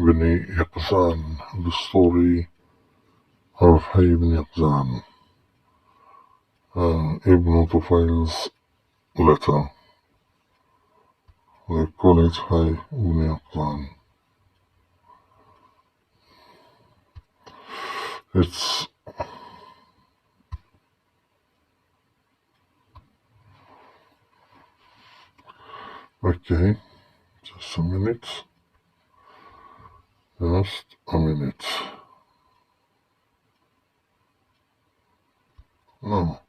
ibn Yaqzan, the story of Hay ibn Yaqzan, Ibn Tufail's letter. They call it Hay ibn Yaqzan. It's okay, just a minute. Just a minute. No,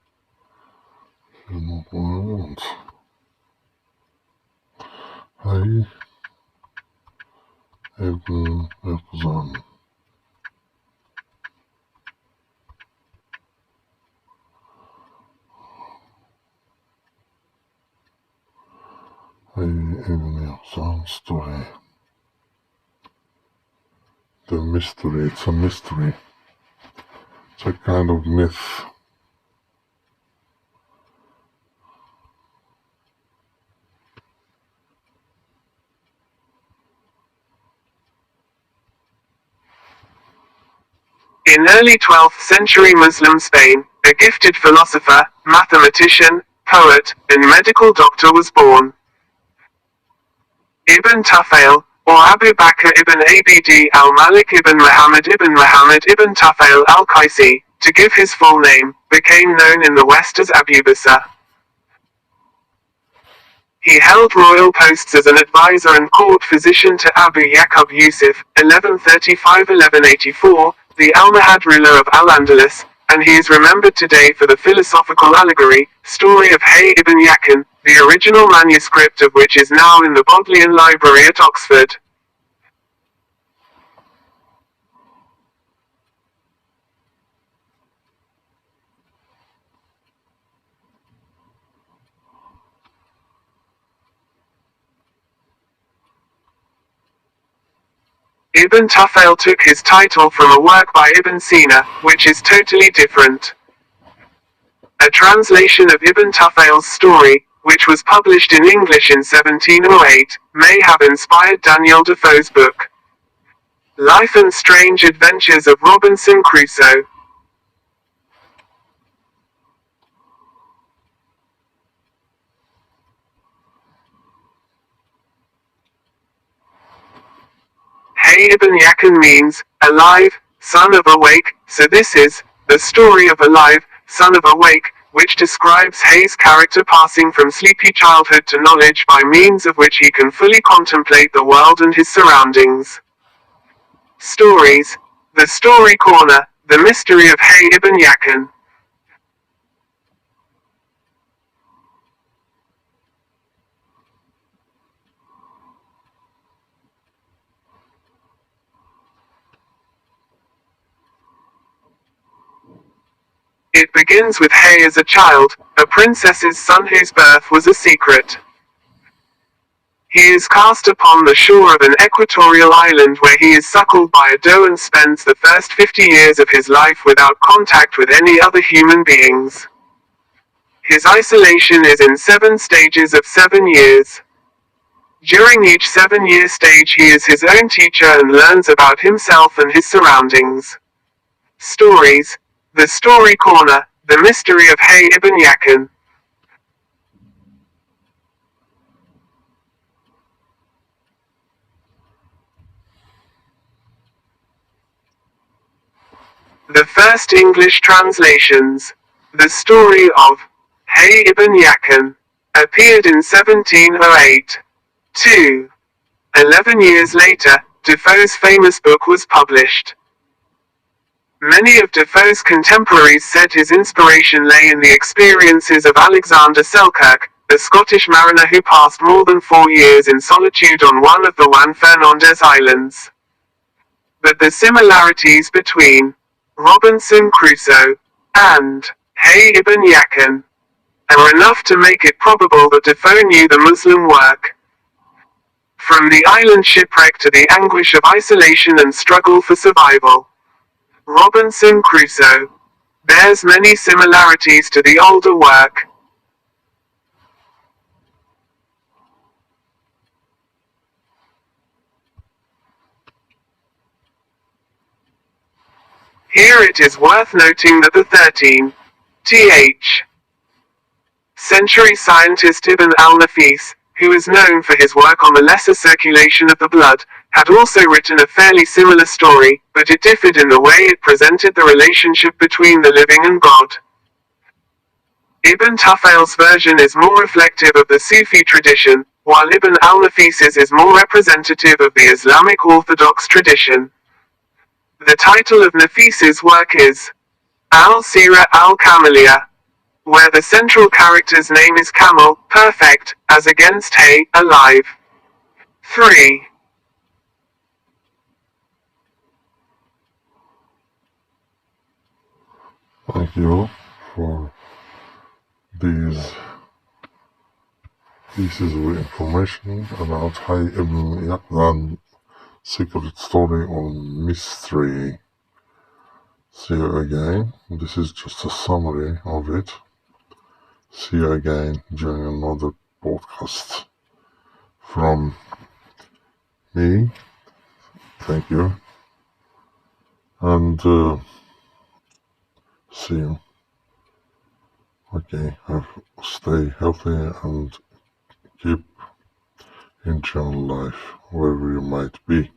this is not what I want. Hay ibn Yaqzan. Hay ibn Yaqzan story. The mystery, it's a mystery. It's a kind of myth. In early 12th century Muslim Spain, a gifted philosopher, mathematician, poet, and medical doctor was born. Ibn Tufail, or Abu Bakr ibn Abd al-Malik ibn Muhammad ibn Tufail al-Qaisi, to give his full name, became known in the West as Abu Bakr. He held royal posts as an advisor and court physician to Abu Yaqub Yusuf, 1135–1184, the Almohad ruler of Al-Andalus, and he is remembered today for the philosophical allegory, story of Hay ibn Yaqzan, the original manuscript of which is now in the Bodleian Library at Oxford. Ibn Tufail took his title from a work by Ibn Sina, which is totally different. A translation of Ibn Tufail's story, which was published in English in 1708, may have inspired Daniel Defoe's book, Life and Strange Adventures of Robinson Crusoe. Hay ibn Yaqzan means, alive, son of awake, so this is, the story of alive, son of awake, which describes Hay's character passing from sleepy childhood to knowledge by means of which he can fully contemplate the world and his surroundings. Stories. The Story Corner, The Mystery of Hay ibn Yaqzan. It begins with Hay as a child, a princess's son whose birth was a secret. He is cast upon the shore of an equatorial island where he is suckled by a doe and spends the first 50 years of his life without contact with any other human beings. His isolation is in 7 stages of 7 years. During each 7-year stage he is his own teacher and learns about himself and his surroundings. Stories. The Story Corner, The Mystery of Hay ibn Yaqzan. The first English translations. The Story of Hay ibn Yaqzan appeared in 1708. 2. 11 years later, Defoe's famous book was published. Many of Defoe's contemporaries said his inspiration lay in the experiences of Alexander Selkirk, a Scottish mariner who passed more than 4 years in solitude on one of the Juan Fernandez Islands. But the similarities between Robinson Crusoe and Hay ibn Yaqzan are enough to make it probable that Defoe knew the Muslim work. From the island shipwreck to the anguish of isolation and struggle for survival, Robinson Crusoe bears many similarities to the older work. Here it is worth noting that the 13th century scientist Ibn al-Nafis, who is known for his work on the lesser circulation of the blood, had also written a fairly similar story, but it differed in the way it presented the relationship between the living and God. Ibn Tufail's version is more reflective of the Sufi tradition, while Ibn al-Nafis's is more representative of the Islamic Orthodox tradition. The title of Nafis's work is Al-Sira al-Kamaliya, where the central character's name is Kamal, perfect, as against Hay, alive. 3. Thank you for these pieces of information about Hay ibn Yaqzan secret story or mystery. See you again. This is just a summary of it. See you again during another podcast from me. Thank you. And see you. Okay, stay healthy and keep enjoying life wherever you might be.